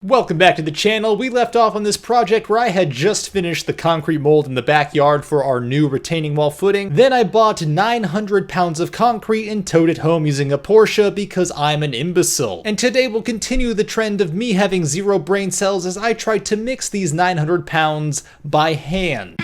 Welcome back to the channel. We left off on this project where I had just finished the concrete mold in the backyard for our new retaining wall footing. Then I bought 900 pounds of concrete and towed it home using a Porsche because I'm an imbecile. And today we'll continue the trend of me having zero brain cells as I try to mix these 900 pounds by hand.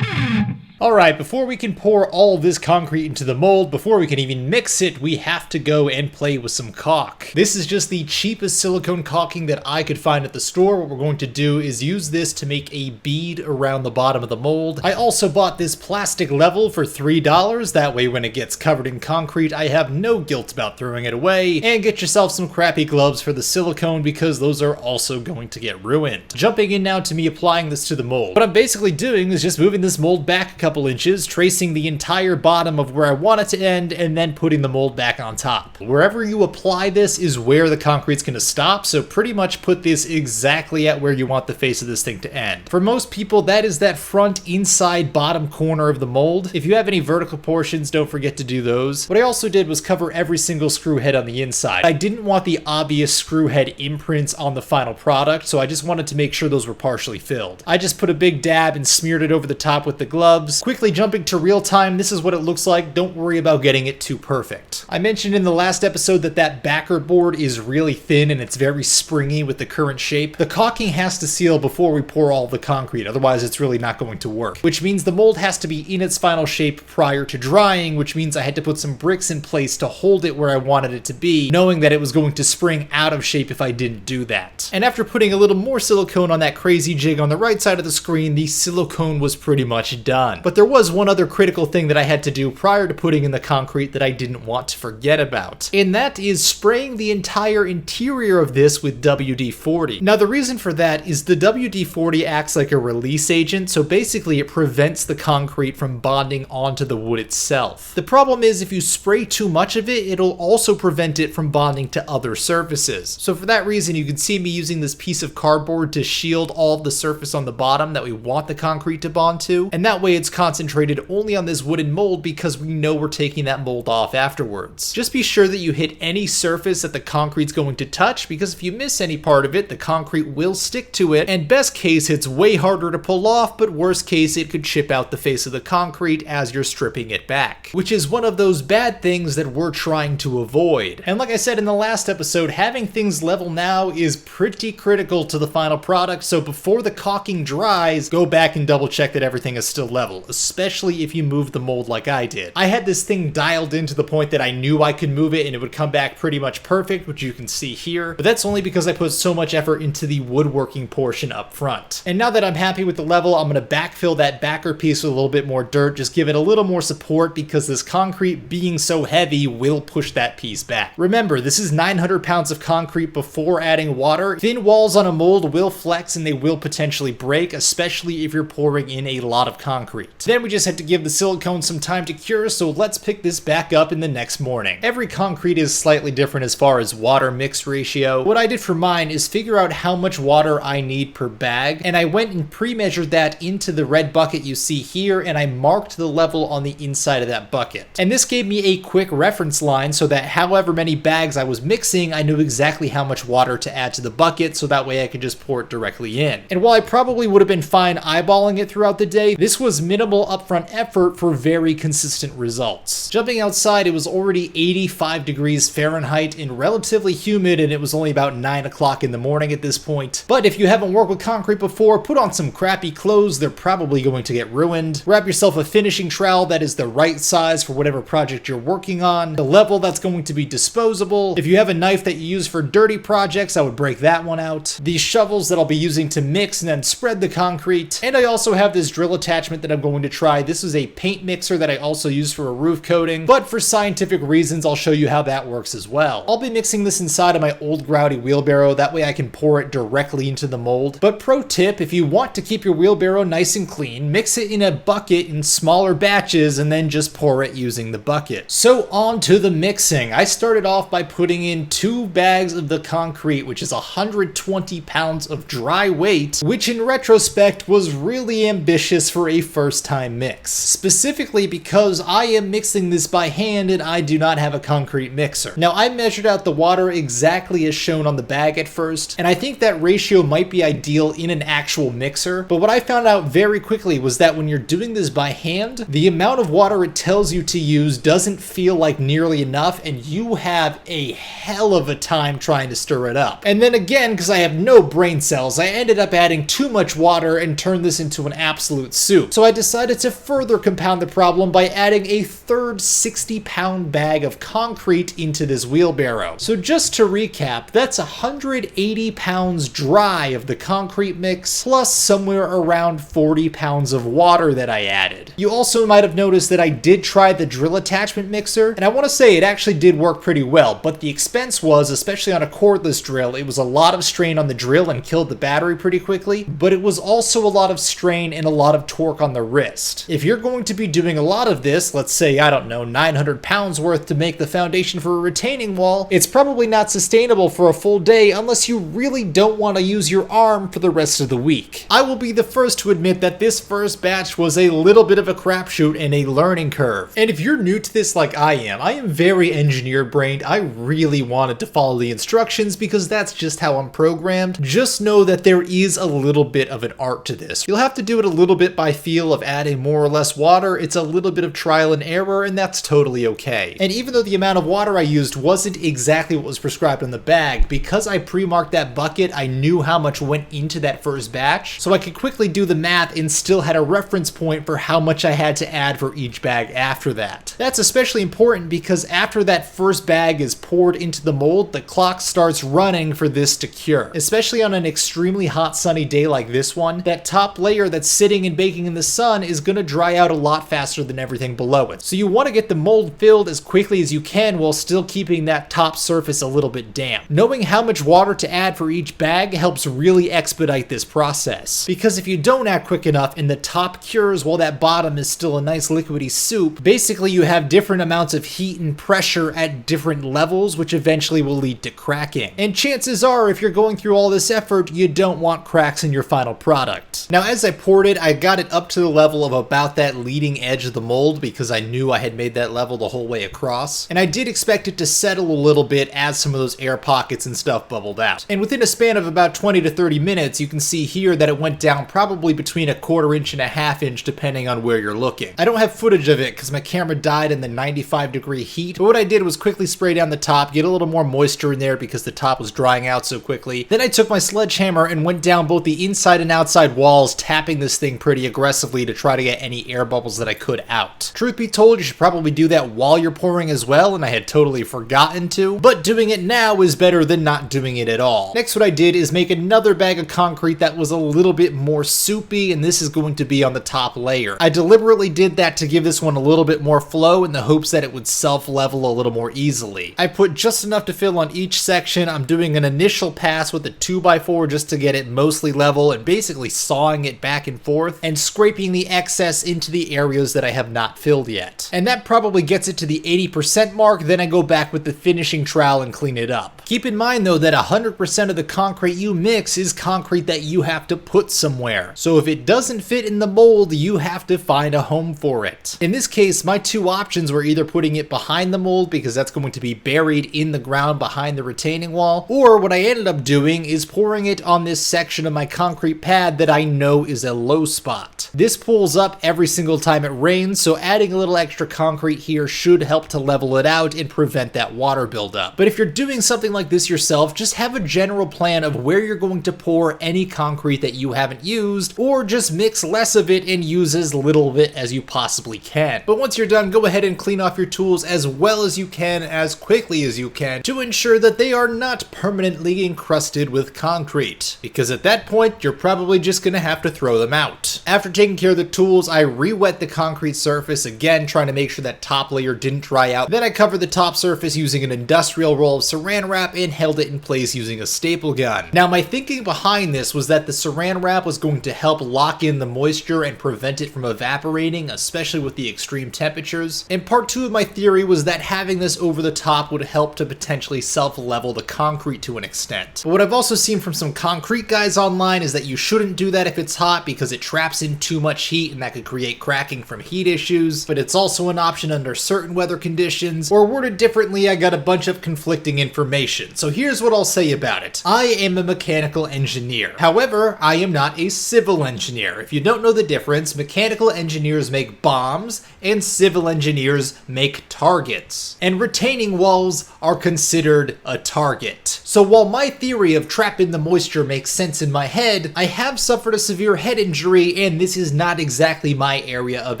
Alright, before we can pour all this concrete into the mold, before we can even mix it, we have to go and play with some caulk. This is just the cheapest silicone caulking that I could find at the store. What we're going to do is use this to make a bead around the bottom of the mold. I also bought this plastic level for $3, that way when it gets covered in concrete, I have no guilt about throwing it away. And get yourself some crappy gloves for the silicone because those are also going to get ruined. Jumping in now to me applying this to the mold. What I'm basically doing is just moving this mold back a couple inches, tracing the entire bottom of where I want it to end, and then putting the mold back on top. Wherever you apply this is where the concrete's going to stop, so pretty much put this exactly at where you want the face of this thing to end. For most people, that is that front inside bottom corner of the mold. If you have any vertical portions, don't forget to do those. What I also did was cover every single screw head on the inside. I didn't want the obvious screw head imprints on the final product, so I just wanted to make sure those were partially filled. I just put a big dab and smeared it over the top with the gloves. Quickly jumping to real time, this is what it looks like. Don't worry about getting it too perfect. I mentioned in the last episode that backer board is really thin and it's very springy with the current shape. The caulking has to seal before we pour all the concrete, otherwise it's really not going to work. Which means the mold has to be in its final shape prior to drying, which means I had to put some bricks in place to hold it where I wanted it to be, knowing that it was going to spring out of shape if I didn't do that. And after putting a little more silicone on that crazy jig on the right side of the screen, the silicone was pretty much done. But there was one other critical thing that I had to do prior to putting in the concrete that I didn't want to forget about, and that is spraying the entire interior of this with WD-40. Now the reason for that is the WD-40 acts like a release agent, so basically it prevents the concrete from bonding onto the wood itself. The problem is if you spray too much of it, it'll also prevent it from bonding to other surfaces. So for that reason, you can see me using this piece of cardboard to shield all of the surface on the bottom that we want the concrete to bond to, and that way it's concentrated only on this wooden mold because we know we're taking that mold off afterwards. Just be sure that you hit any surface that the concrete's going to touch, because if you miss any part of it, the concrete will stick to it, and best case, it's way harder to pull off, but worst case, it could chip out the face of the concrete as you're stripping it back, which is one of those bad things that we're trying to avoid. And like I said in the last episode, having things level now is pretty critical to the final product, so before the caulking dries, go back and double check that everything is still level, especially if you move the mold like I did. I had this thing dialed in to the point that I knew I could move it and it would come back pretty much perfect, which you can see here, but that's only because I put so much effort into the woodworking portion up front. And now that I'm happy with the level, I'm going to backfill that backer piece with a little bit more dirt, just give it a little more support because this concrete being so heavy will push that piece back. Remember, this is 900 pounds of concrete before adding water. Thin walls on a mold will flex and they will potentially break, especially if you're pouring in a lot of concrete. Then we just had to give the silicone some time to cure, so let's pick this back up in the next morning. Every concrete is slightly different as far as water mix ratio. What I did for mine is figure out how much water I need per bag, and I went and pre-measured that into the red bucket you see here, and I marked the level on the inside of that bucket. And this gave me a quick reference line so that however many bags I was mixing, I knew exactly how much water to add to the bucket, so that way I could just pour it directly in. And while I probably would have been fine eyeballing it throughout the day, this was minimal upfront effort for very consistent results. Jumping outside, it was already 85 degrees Fahrenheit and relatively humid, and it was only about 9 o'clock in the morning at this point. But if you haven't worked with concrete before, put on some crappy clothes, they're probably going to get ruined. Wrap yourself a finishing trowel that is the right size for whatever project you're working on, the level that's going to be disposable. If you have a knife that you use for dirty projects, I would break that one out. These shovels that I'll be using to mix and then spread the concrete. And I also have this drill attachment that I'm going to try. This is a paint mixer that I also use for a roof coating, but for scientific reasons, I'll show you how that works as well. I'll be mixing this inside of my old grouty wheelbarrow, that way I can pour it directly into the mold. But pro tip, if you want to keep your wheelbarrow nice and clean, mix it in a bucket in smaller batches and then just pour it using the bucket. So on to the mixing. I started off by putting in 2 bags of the concrete, which is 120 pounds of dry weight, which in retrospect was really ambitious for a first first time mix. Specifically because I am mixing this by hand and I do not have a concrete mixer. Now I measured out the water exactly as shown on the bag at first, and I think that ratio might be ideal in an actual mixer, but what I found out very quickly was that when you're doing this by hand, the amount of water it tells you to use doesn't feel like nearly enough, and you have a hell of a time trying to stir it up. And then again, because I have no brain cells, I ended up adding too much water and turned this into an absolute soup. So I decided to further compound the problem by adding a third 60-pound bag of concrete into this wheelbarrow. So just to recap, that's 180 pounds dry of the concrete mix, plus somewhere around 40 pounds of water that I added. You also might have noticed that I did try the drill attachment mixer, and I want to say it actually did work pretty well, but the expense was, especially on a cordless drill, it was a lot of strain on the drill and killed the battery pretty quickly, but it was also a lot of strain and a lot of torque on the wrist. If you're going to be doing a lot of this, let's say, I don't know, 900 pounds worth to make the foundation for a retaining wall, it's probably not sustainable for a full day unless you really don't want to use your arm for the rest of the week. I will be the first to admit that this first batch was a little bit of a crapshoot and a learning curve. And if you're new to this like I am very engineer brained. I really wanted to follow the instructions because that's just how I'm programmed. Just know that there is a little bit of an art to this. You'll have to do it a little bit by feel of adding more or less water. It's a little bit of trial and error, and that's totally okay. And even though the amount of water I used wasn't exactly what was prescribed on the bag, because I pre-marked that bucket, I knew how much went into that first batch, so I could quickly do the math and still had a reference point for how much I had to add for each bag after that. That's especially important because after that first bag is poured into the mold, the clock starts running for this to cure. Especially on an extremely hot sunny day like this one, that top layer that's sitting and baking in the sun is going to dry out a lot faster than everything below it. So you want to get the mold filled as quickly as you can while still keeping that top surface a little bit damp. Knowing how much water to add for each bag helps really expedite this process. Because if you don't act quick enough and the top cures while that bottom is still a nice liquidy soup, basically you have different amounts of heat and pressure at different levels, which eventually will lead to cracking. And chances are, if you're going through all this effort, you don't want cracks in your final product. Now, as I poured it, I got it up to the level of about that leading edge of the mold because I knew I had made that level the whole way across. And I did expect it to settle a little bit as some of those air pockets and stuff bubbled out. And within a span of about 20 to 30 minutes, you can see here that it went down probably between a 1/4 inch and a 1/2 inch depending on where you're looking. I don't have footage of it because my camera died in the 95-degree heat, but what I did was quickly spray down the top, get a little more moisture in there because the top was drying out so quickly. Then I took my sledgehammer and went down both the inside and outside walls, tapping this thing pretty aggressively to try to get any air bubbles that I could out. Truth be told, you should probably do that while you're pouring as well, and I had totally forgotten to, but doing it now is better than not doing it at all. Next, what I did is make another bag of concrete that was a little bit more soupy, and this is going to be on the top layer. I deliberately did that to give this one a little bit more flow in the hopes that it would self-level a little more easily. I put just enough to fill on each section. I'm doing an initial pass with a 2x4 just to get it mostly level and basically sawing it back and forth and scraping the excess into the areas that I have not filled yet. And that probably gets it to the 80% mark, then I go back with the finishing trowel and clean it up. Keep in mind though that 100% of the concrete you mix is concrete that you have to put somewhere. So if it doesn't fit in the mold, you have to find a home for it. In this case, my two options were either putting it behind the mold because that's going to be buried in the ground behind the retaining wall, or what I ended up doing is pouring it on this section of my concrete pad that I know is a low spot. This pulls up every single time it rains, so adding a little extra concrete here should help to level it out and prevent that water buildup. But if you're doing something like this yourself, just have a general plan of where you're going to pour any concrete that you haven't used, or just mix less of it and use as little of it as you possibly can. But once you're done, go ahead and clean off your tools as well as you can, as quickly as you can, to ensure that they are not permanently encrusted with concrete, because at that point you're probably just gonna have to throw them out. After taking care of the tools, I re-wet the concrete surface again, trying to make sure that top layer didn't dry out. Then I covered the top surface using an industrial roll of saran wrap and held it in place using a staple gun. Now my thinking behind this was that the saran wrap was going to help lock in the moisture and prevent it from evaporating, especially with the extreme temperatures. And part two of my theory was that having this over the top would help to potentially self-level the concrete to an extent. But what I've also seen from some concrete guys online is that you shouldn't do that if it's hot because it traps in too much heat and that could create cracking from heat issues, but it's also an option under certain weather conditions, or worded differently, I got a bunch of conflicting information. So here's what I'll say about it. I am a mechanical engineer. However, I am not a civil engineer. If you don't know the difference, mechanical engineers make bombs and civil engineers make targets. And retaining walls are considered a target. So while my theory of trapping the moisture makes sense in my head, I have suffered a severe head injury and this is not exactly my area of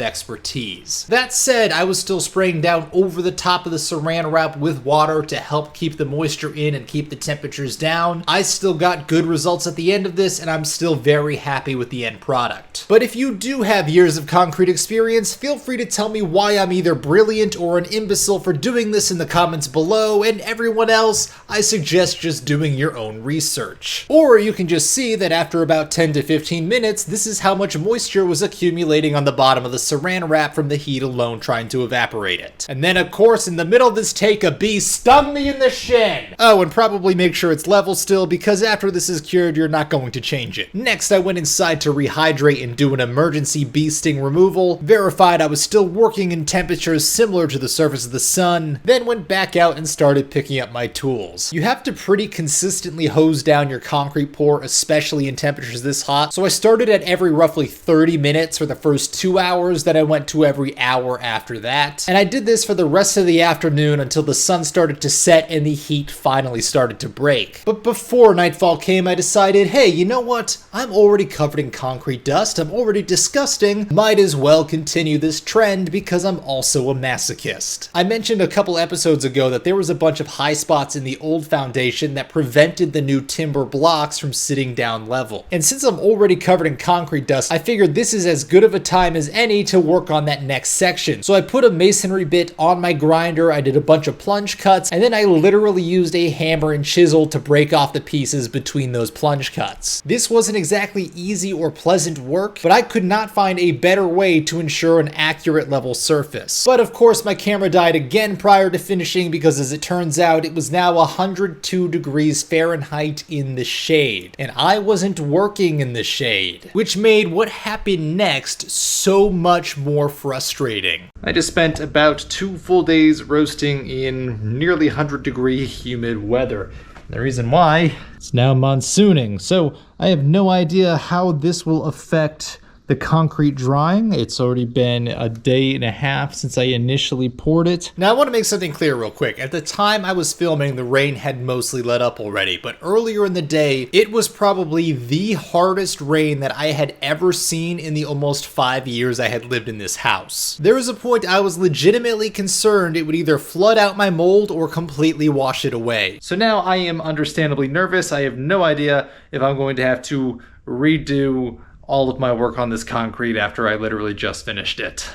expertise. That said, I was still spraying down over the top of the saran wrap with water to help keep the moisture in and keep the temperatures down. I still got good results at the end of this and I'm still very happy with the end product. But if you do have years of concrete experience, feel free to tell me why I'm either brilliant or an imbecile for doing this in the comments below, and everyone else, I suggest just doing your own research. Or you can just see that after about 10 to 15 minutes, this is how much moisture was accumulating on the bottom of the saran wrap from the heat alone trying to evaporate it. And then of course in the middle of this take, a bee stung me in the shin! Oh, and probably make sure it's level still, because after this is cured, you're not going to change it. Next, I went inside to rehydrate and do an emergency bee sting removal, verified I was still working in temperatures similar to the surface of the sun, then went back out and started picking up my tools. You have to pretty consistently hose down your concrete pour, especially in temperatures this hot, so I started at every roughly 30 minutes for the first 2 hours, then I went to every hour after that, and I did this for the rest of the afternoon until the sun started to set and the heat finally started to break. But before nightfall came, I decided, hey, you know what? I'm already covered in concrete dust, I'm already disgusting, might as well continue this trend because I'm also a masochist. I mentioned a couple episodes ago that there was a bunch of high spots in the old foundation that prevented the new timber blocks from sitting down level. And since I'm already covered in concrete dust, I figured this is as good of a time as any to work on that next section. So I put a masonry bit on my grinder, I did a bunch of plunge cuts, and then I literally used a hammer and chisel to break off the pieces between those plunge cuts. This wasn't exactly easy or pleasant work, but I could not find a better way to ensure an accurate level surface. But of course my camera died again prior to finishing because, as it turns out, it was now 102 degrees Fahrenheit in the shade, and I wasn't working in the shade, which made what happened next so much more frustrating. I just spent about 2 full days roasting in nearly 100-degree humid weather. The reason why, it's now monsooning, so I have no idea how this will affect the concrete drying. It's already been a day and a half since I initially poured it. Now I want to make something clear real quick. At the time I was filming, the rain had mostly let up already, but earlier in the day, it was probably the hardest rain that I had ever seen in the almost 5 years I had lived in this house. There was a point I was legitimately concerned it would either flood out my mold or completely wash it away. So now I am understandably nervous. I have no idea if I'm going to have to redo all of my work on this concrete after I literally just finished it.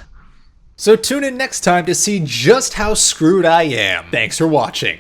So tune in next time to see just how screwed I am. Thanks for watching.